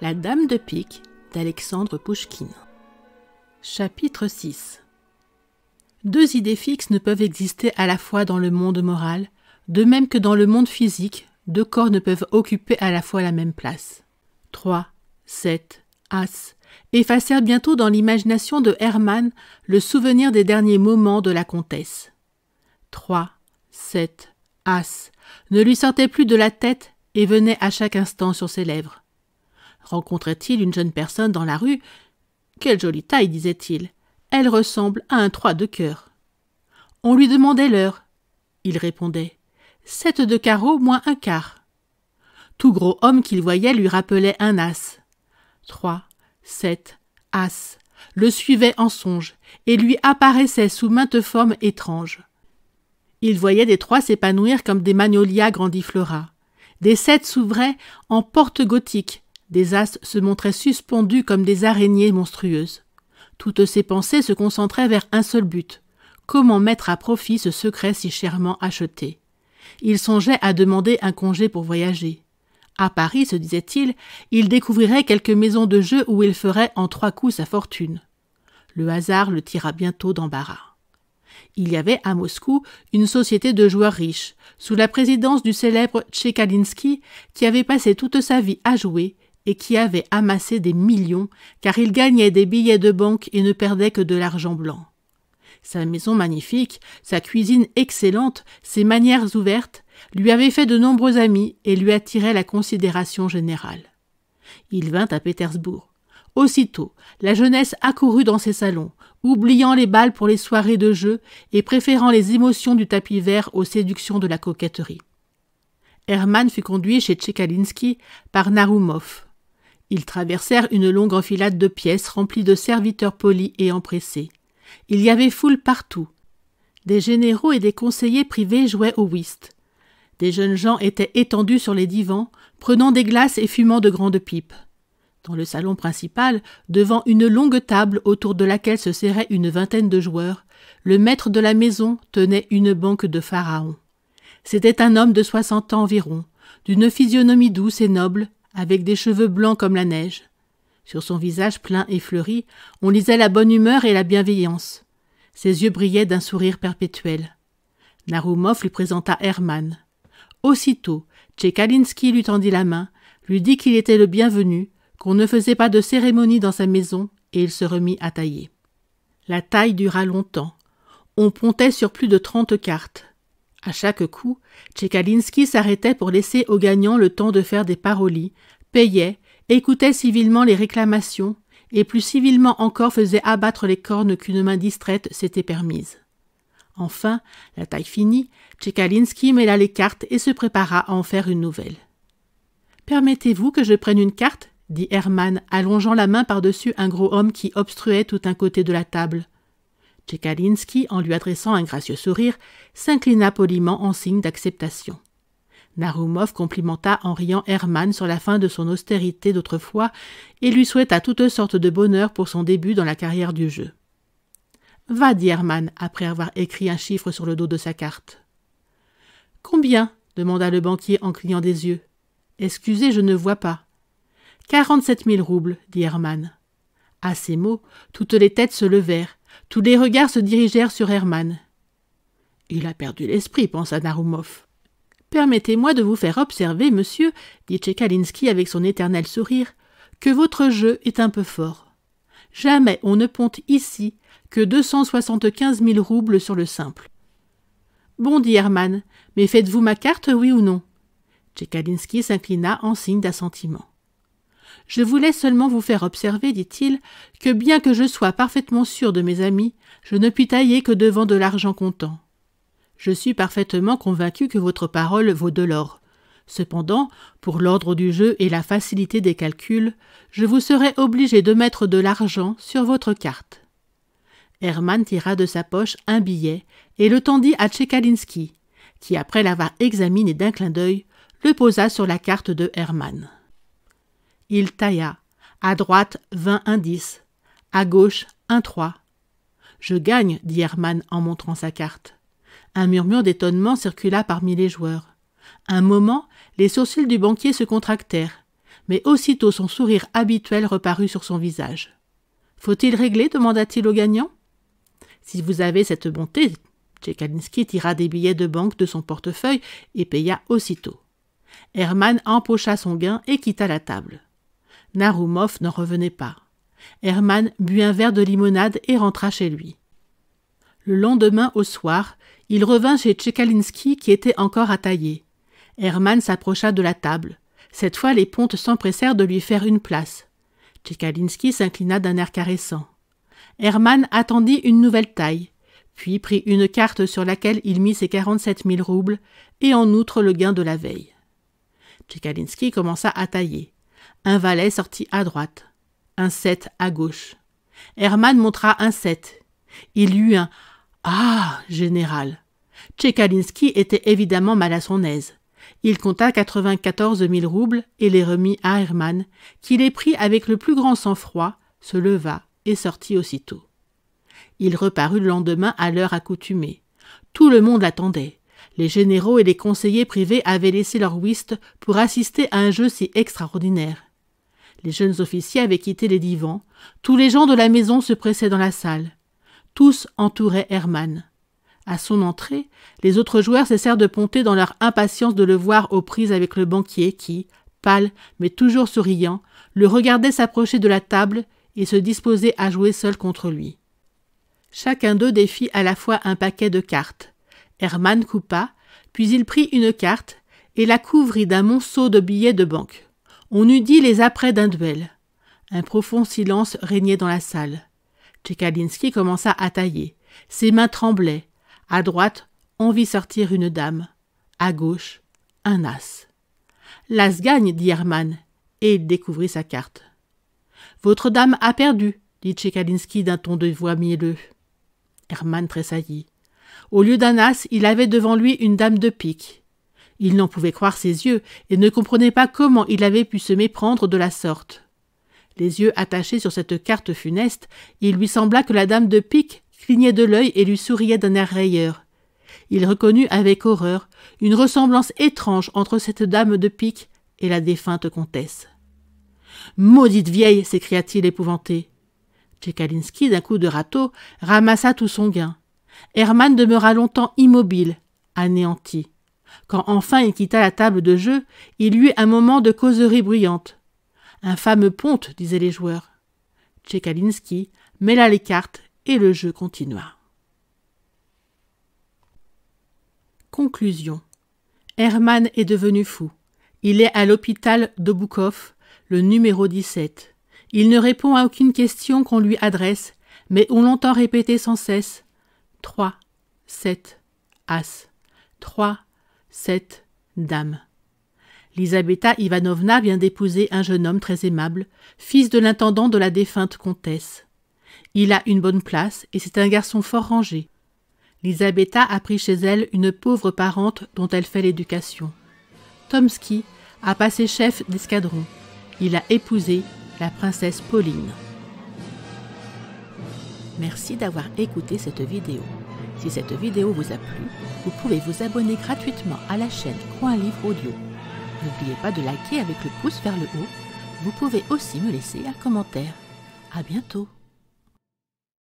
La Dame de pique d'Alexandre Pouchkine. Chapitre 6. Deux idées fixes ne peuvent exister à la fois dans le monde moral, de même que dans le monde physique, deux corps ne peuvent occuper à la fois la même place. 3, 7, As effacèrent bientôt dans l'imagination de Hermann le souvenir des derniers moments de la comtesse. 3, 7, As ne lui sortait plus de la tête et venait à chaque instant sur ses lèvres. Rencontrait-il une jeune personne dans la rue ? « Quelle jolie taille, disait-il. Elle ressemble à un 3 de cœur. » On lui demandait l'heure. Il répondait « 7 de carreau moins un quart. » Tout gros homme qu'il voyait lui rappelait un as. 3, 7, As le suivait en songe et lui apparaissait sous maintes formes étranges. Il voyait des 3 s'épanouir comme des magnolias grandiflora. Des 7 s'ouvraient en portes gothiques. Des as se montraient suspendus comme des araignées monstrueuses. Toutes ses pensées se concentraient vers un seul but. Comment mettre à profit ce secret si chèrement acheté? Il songeait à demander un congé pour voyager. À Paris, se disait-il, il découvrirait quelques maisons de jeu où il ferait en 3 coups sa fortune. Le hasard le tira bientôt d'embarras. Il y avait à Moscou une société de joueurs riches, sous la présidence du célèbre Tchekalinsky, qui avait passé toute sa vie à jouer et qui avait amassé des millions, car il gagnait des billets de banque et ne perdait que de l'argent blanc. Sa maison magnifique, sa cuisine excellente, ses manières ouvertes, lui avaient fait de nombreux amis et lui attiraient la considération générale. Il vint à Pétersbourg. Aussitôt, la jeunesse accourut dans ses salons, oubliant les bals pour les soirées de jeu et préférant les émotions du tapis vert aux séductions de la coquetterie. Hermann fut conduit chez Tchekalinsky par Naroumov. Ils traversèrent une longue enfilade de pièces remplies de serviteurs polis et empressés. Il y avait foule partout. Des généraux et des conseillers privés jouaient au whist. Des jeunes gens étaient étendus sur les divans, prenant des glaces et fumant de grandes pipes. Dans le salon principal, devant une longue table autour de laquelle se serrait une vingtaine de joueurs, le maître de la maison tenait une banque de pharaons. C'était un homme de 60 ans environ, d'une physionomie douce et noble, avec des cheveux blancs comme la neige. Sur son visage plein et fleuri, on lisait la bonne humeur et la bienveillance. Ses yeux brillaient d'un sourire perpétuel. Naroumov lui présenta Hermann. Aussitôt, Tchekalinsky lui tendit la main, lui dit qu'il était le bienvenu, qu'on ne faisait pas de cérémonie dans sa maison, et il se remit à tailler. La taille dura longtemps. On pontait sur plus de 30 cartes. À chaque coup, Tchekalinsky s'arrêtait pour laisser aux gagnants le temps de faire des parolies, payait, écoutait civilement les réclamations, et plus civilement encore faisait abattre les cornes qu'une main distraite s'était permise. Enfin, la taille finie, Tchekalinsky mêla les cartes et se prépara à en faire une nouvelle. « Permettez-vous que je prenne une carte ?» dit Hermann, allongeant la main par-dessus un gros homme qui obstruait tout un côté de la table. Tchekalinsky, en lui adressant un gracieux sourire, s'inclina poliment en signe d'acceptation. Naroumov complimenta en riant Hermann sur la fin de son austérité d'autrefois et lui souhaita toutes sortes de bonheur pour son début dans la carrière du jeu. « Va, dit Hermann, après avoir écrit un chiffre sur le dos de sa carte. « Combien ?» demanda le banquier en clignant des yeux. « Excusez, je ne vois pas. »« 47 000 roubles, dit Hermann. À ces mots, toutes les têtes se levèrent, tous les regards se dirigèrent sur Hermann. « Il a perdu l'esprit, pensa Naroumov. »« Permettez-moi de vous faire observer, monsieur, dit Tchekalinsky avec son éternel sourire, que votre jeu est un peu fort. Jamais on ne ponte ici que 275 000 roubles sur le simple. »« Bon, dit Hermann, mais faites-vous ma carte, oui ou non ?» Tchekalinsky s'inclina en signe d'assentiment. « Je voulais seulement vous faire observer, dit-il, que bien que je sois parfaitement sûr de mes amis, je ne puis tailler que devant de l'argent comptant. Je suis parfaitement convaincu que votre parole vaut de l'or. Cependant, pour l'ordre du jeu et la facilité des calculs, je vous serai obligé de mettre de l'argent sur votre carte. » Hermann tira de sa poche un billet et le tendit à Tchekalinsky, qui, après l'avoir examiné d'un clin d'œil, le posa sur la carte de Hermann. Il tailla. À droite, 20 indices. À gauche, 1 3. « Je gagne, dit Hermann en montrant sa carte. Un murmure d'étonnement circula parmi les joueurs. Un moment, les sourcils du banquier se contractèrent, mais aussitôt son sourire habituel reparut sur son visage. « Faut-il régler » demanda-t-il au gagnant. « Si vous avez cette bonté », Tchekalinski tira des billets de banque de son portefeuille et paya aussitôt. Hermann empocha son gain et quitta la table. Narumov n'en revenait pas. Hermann but un verre de limonade et rentra chez lui. Le lendemain au soir, il revint chez Tchekalinski qui était encore à tailler. Hermann s'approcha de la table. Cette fois, les pontes s'empressèrent de lui faire une place. Tchekalinski s'inclina d'un air caressant. Hermann attendit une nouvelle taille, puis prit une carte sur laquelle il mit ses 47 000 roubles et en outre le gain de la veille. Tchekalinski commença à tailler. Un valet sortit à droite, un 7 à gauche. Hermann montra un 7. Il eut un « Ah, général !» Tchekalinski était évidemment mal à son aise. Il compta 94 000 roubles et les remit à Hermann, qui les prit avec le plus grand sang-froid, se leva et sortit aussitôt. Il reparut le lendemain à l'heure accoutumée. Tout le monde l'attendait. Les généraux et les conseillers privés avaient laissé leur whist pour assister à un jeu si extraordinaire. Les jeunes officiers avaient quitté les divans. Tous les gens de la maison se pressaient dans la salle. Tous entouraient Hermann. À son entrée, les autres joueurs cessèrent de ponter dans leur impatience de le voir aux prises avec le banquier qui, pâle mais toujours souriant, le regardait s'approcher de la table et se disposait à jouer seul contre lui. Chacun d'eux défit à la fois un paquet de cartes. Hermann coupa, puis il prit une carte et la couvrit d'un monceau de billets de banque. On eût dit les apprêts d'un duel. Un profond silence régnait dans la salle. Tchekalinski commença à tailler. Ses mains tremblaient. À droite, on vit sortir une dame. À gauche, un as. « L'as gagne, dit Hermann, et il découvrit sa carte. « Votre dame a perdu, dit Tchekalinski d'un ton de voix mielleux. Hermann tressaillit. Au lieu d'un as, il avait devant lui une dame de pique. Il n'en pouvait croire ses yeux et ne comprenait pas comment il avait pu se méprendre de la sorte. Les yeux attachés sur cette carte funeste, il lui sembla que la dame de pique clignait de l'œil et lui souriait d'un air railleur. Il reconnut avec horreur une ressemblance étrange entre cette dame de pique et la défunte comtesse. « Maudite vieille !» s'écria-t-il épouvanté. Tchekalinski, d'un coup de râteau, ramassa tout son gain. Hermann demeura longtemps immobile, anéanti. Quand enfin il quitta la table de jeu, il y eut un moment de causerie bruyante. « Un fameux ponte !» disaient les joueurs. Tchekalinski mêla les cartes et le jeu continua. Conclusion. Hermann est devenu fou. Il est à l'hôpital d'Obukhov, le numéro 17. Il ne répond à aucune question qu'on lui adresse, mais on l'entend répéter sans cesse « 3, 7, As, 3, 7, Dame ». Lisabeta Ivanovna vient d'épouser un jeune homme très aimable, fils de l'intendant de la défunte comtesse. Il a une bonne place et c'est un garçon fort rangé. Lisabeta a pris chez elle une pauvre parente dont elle fait l'éducation. Tomsky a passé chef d'escadron. Il a épousé la princesse Pauline. Merci d'avoir écouté cette vidéo. Si cette vidéo vous a plu, vous pouvez vous abonner gratuitement à la chaîne Coin Livre Audio. N'oubliez pas de liker avec le pouce vers le haut. Vous pouvez aussi me laisser un commentaire. À bientôt.